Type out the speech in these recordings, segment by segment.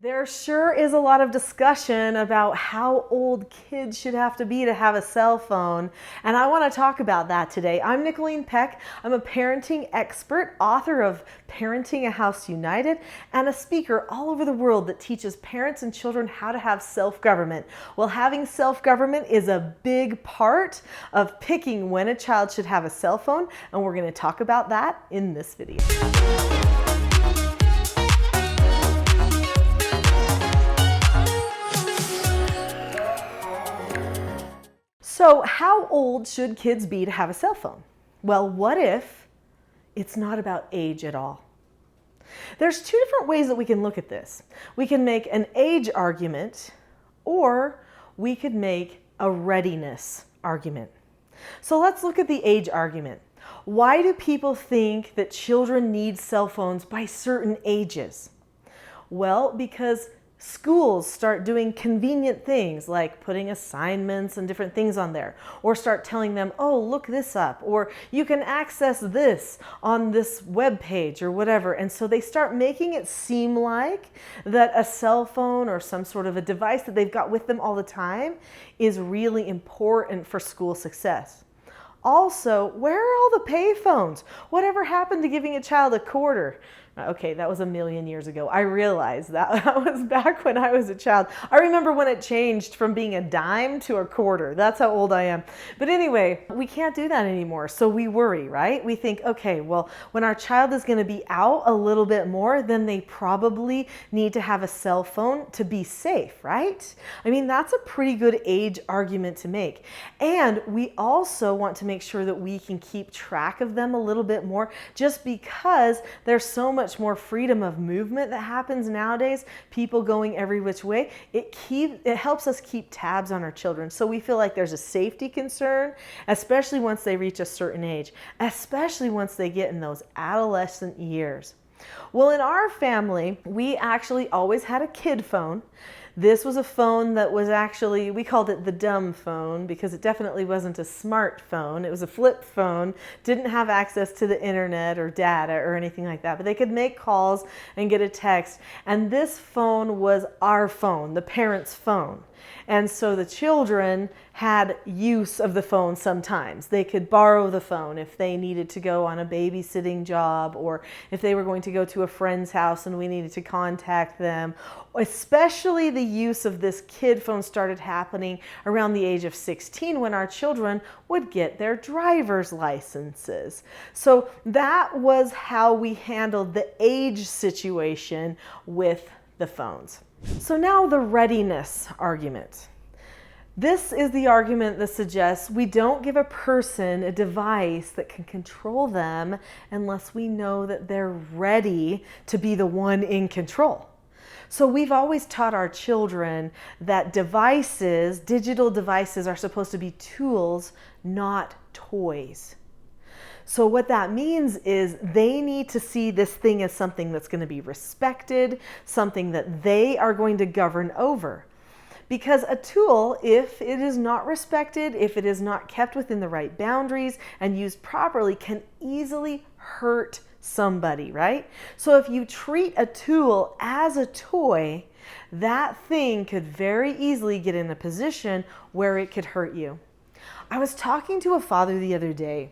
There sure is a lot of discussion about how old kids should have to be to have a cell phone, and I want to talk about that today. I'm Nicholeen Peck. I'm a parenting expert, author of Parenting a House United, and a speaker all over the world that teaches parents and children how to have self-government. Well, having self-government is a big part of picking when a child should have a cell phone, and we're going to talk about that in this video. So how old should kids be to have a cell phone? Well, what if it's not about age at all? There's two different ways that we can look at this. We can make an age argument, or we could make a readiness argument. So let's look at the age argument. Why do people think that children need cell phones by certain ages? Well, because schools start doing convenient things like putting assignments and different things on there, or start telling them, oh, look this up, or you can access this on this web page or whatever. And so they start making it seem like that a cell phone or some sort of a device that they've got with them all the time is really important for school success. Also, where are all the pay phones? Whatever happened to giving a child a quarter? Okay, that was a million years ago. I realize that was back when I was a child. I remember when it changed from being a dime to a quarter. That's how old I am. But anyway, we can't do that anymore. So we worry, right? We think, okay, well, when our child is going to be out a little bit more, then they probably need to have a cell phone to be safe, right? I mean, that's a pretty good age argument to make. And we also want to make sure that we can keep track of them a little bit more, just because there's so much more freedom of movement that happens nowadays, people going every which way. It helps us keep tabs on our children. So we feel like there's a safety concern, especially once they reach a certain age, especially once they get in those adolescent years. Well, in our family, we actually always had a kid phone. This was a phone that was actually, we called it the dumb phone because it definitely wasn't a smartphone. It was a flip phone, didn't have access to the internet or data or anything like that, but they could make calls and get a text. And this phone was our phone, the parents' phone. And so the children had use of the phone sometimes. They could borrow the phone if they needed to go on a babysitting job, or if they were going to go to a friend's house and we needed to contact them. Especially the use of this kid phone started happening around the age of 16 when our children would get their driver's licenses. So that was how we handled the age situation with the phones. So now the readiness argument. This is the argument that suggests we don't give a person a device that can control them unless we know that they're ready to be the one in control. So we've always taught our children that devices, digital devices, are supposed to be tools, not toys. So what that means is they need to see this thing as something that's going to be respected, something that they are going to govern over. Because a tool, if it is not respected, if it is not kept within the right boundaries and used properly, can easily hurt somebody, right? So if you treat a tool as a toy, that thing could very easily get in a position where it could hurt you. I was talking to a father the other day,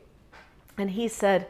and he said,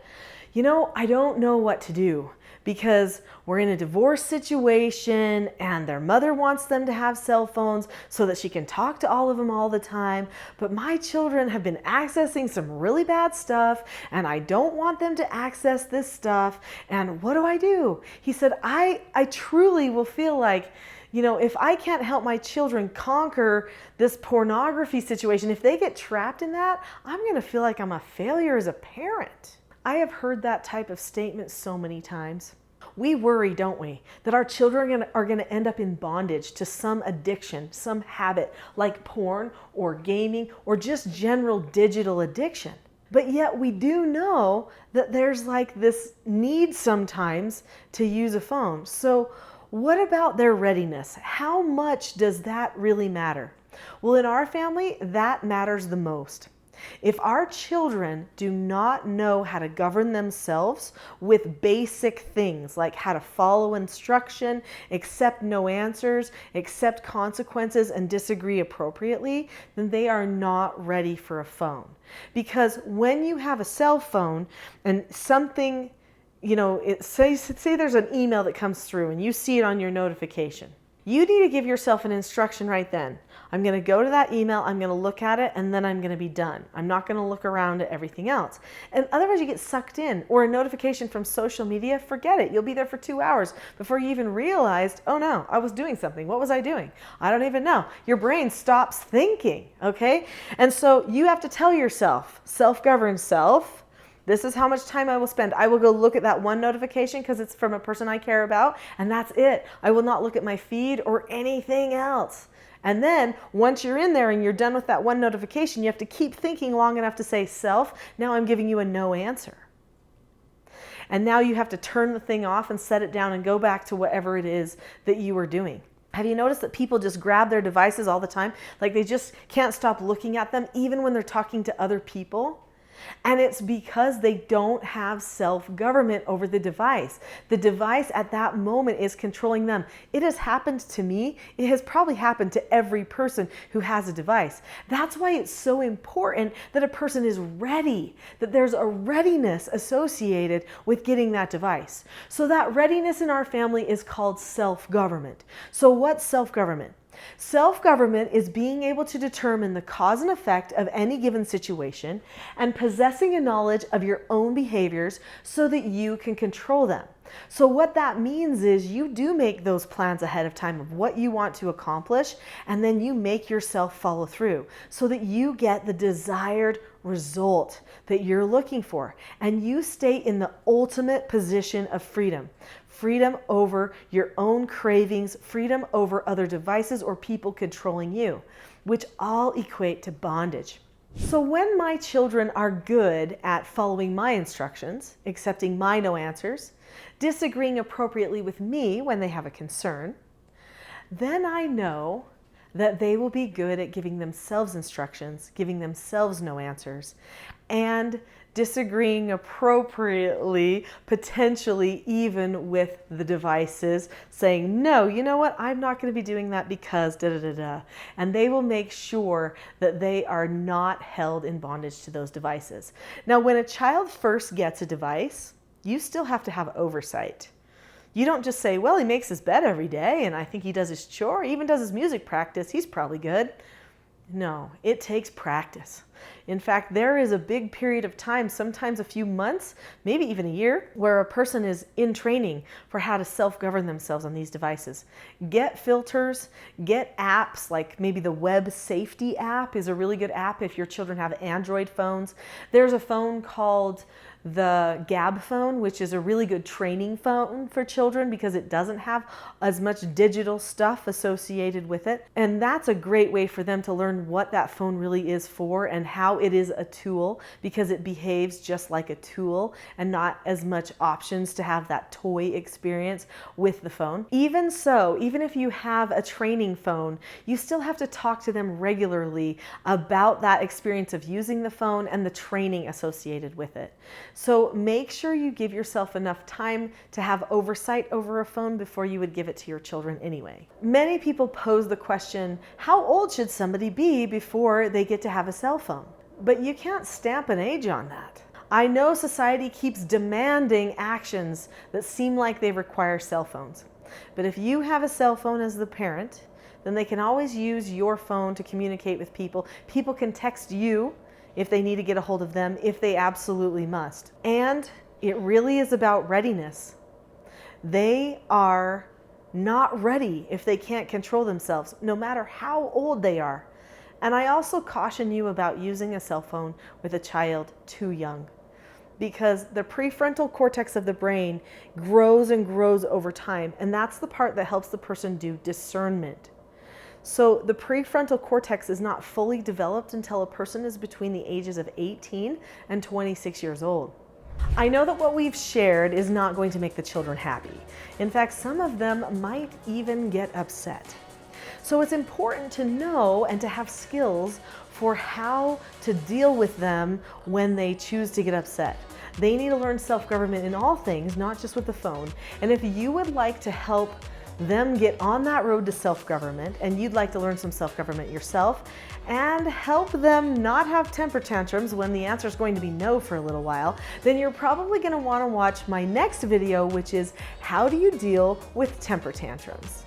you know, I don't know what to do because we're in a divorce situation and their mother wants them to have cell phones so that she can talk to all of them all the time. But my children have been accessing some really bad stuff and I don't want them to access this stuff. And what do I do? He said, I truly will feel like, you know, if I can't help my children conquer this pornography situation, if they get trapped in that, I'm going to feel like I'm a failure as a parent. I have heard that type of statement so many times. We worry, don't we, that our children are going to end up in bondage to some addiction, some habit like porn or gaming or just general digital addiction. But yet we do know that there's like this need sometimes to use a phone. So what about their readiness? How much does that really matter? Well, in our family, that matters the most. If our children do not know how to govern themselves with basic things like how to follow instruction, accept no answers, accept consequences, and disagree appropriately, then they are not ready for a phone. Because when you have a cell phone and something, say there's an email that comes through and you see it on your notification. You need to give yourself an instruction right then. I'm going to go to that email, I'm going to look at it, and then I'm going to be done. I'm not going to look around at everything else. And otherwise you get sucked in. Or a notification from social media, forget it. You'll be there for 2 hours before you even realized, oh no, I was doing something. What was I doing? I don't even know. Your brain stops thinking, okay? And so you have to tell yourself, self-govern self, this is how much time I will spend. I will go look at that one notification because it's from a person I care about, and that's it. I will not look at my feed or anything else. And then once you're in there and you're done with that one notification, you have to keep thinking long enough to say, self, now I'm giving you a no answer. And now you have to turn the thing off and set it down and go back to whatever it is that you were doing. Have you noticed that people just grab their devices all the time? Like they just can't stop looking at them even when they're talking to other people? And it's because they don't have self-government over the device. The device at that moment is controlling them. It has happened to me. It has probably happened to every person who has a device. That's why it's so important that a person is ready, that there's a readiness associated with getting that device. So that readiness in our family is called self-government. So what's self-government? Self-government is being able to determine the cause and effect of any given situation and possessing a knowledge of your own behaviors so that you can control them. So what that means is you do make those plans ahead of time of what you want to accomplish, and then you make yourself follow through so that you get the desired result that you're looking for, and you stay in the ultimate position of freedom. Freedom over your own cravings, freedom over other devices or people controlling you, which all equate to bondage. So when my children are good at following my instructions, accepting my no answers, disagreeing appropriately with me when they have a concern, then I know that they will be good at giving themselves instructions, giving themselves no answers, and disagreeing appropriately, potentially even with the devices, saying, no, you know what, I'm not going to be doing that because da-da-da-da. And they will make sure that they are not held in bondage to those devices. Now, when a child first gets a device, you still have to have oversight. You don't just say, well, he makes his bed every day and I think he does his chore, he even does his music practice, he's probably good. No, it takes practice. In fact, there is a big period of time, sometimes a few months, maybe even a year, where a person is in training for how to self-govern themselves on these devices. Get filters, get apps, like maybe the Web Safety app is a really good app if your children have Android phones. There's a phone called the Gab phone, which is a really good training phone for children because it doesn't have as much digital stuff associated with it. And that's a great way for them to learn what that phone really is for and how it is a tool, because it behaves just like a tool and not as much options to have that toy experience with the phone. Even so, even if you have a training phone, you still have to talk to them regularly about that experience of using the phone and the training associated with it. So make sure you give yourself enough time to have oversight over a phone before you would give it to your children anyway. Many people pose the question, how old should somebody be before they get to have a cell phone? But you can't stamp an age on that. I know society keeps demanding actions that seem like they require cell phones. But if you have a cell phone as the parent, then they can always use your phone to communicate with people. People can text you if they need to get a hold of them, if they absolutely must. And it really is about readiness. They are not ready if they can't control themselves, no matter how old they are. And I also caution you about using a cell phone with a child too young, because the prefrontal cortex of the brain grows and grows over time, and that's the part that helps the person do discernment. So the prefrontal cortex is not fully developed until a person is between the ages of 18 and 26 years old. I know that what we've shared is not going to make the children happy. In fact, some of them might even get upset. So it's important to know and to have skills for how to deal with them when they choose to get upset. They need to learn self-government in all things, not just with the phone. And if you would like to help them get on that road to self-government, and you'd like to learn some self-government yourself and help them not have temper tantrums when the answer is going to be no for a little while, then you're probably going to want to watch my next video, which is how do you deal with temper tantrums.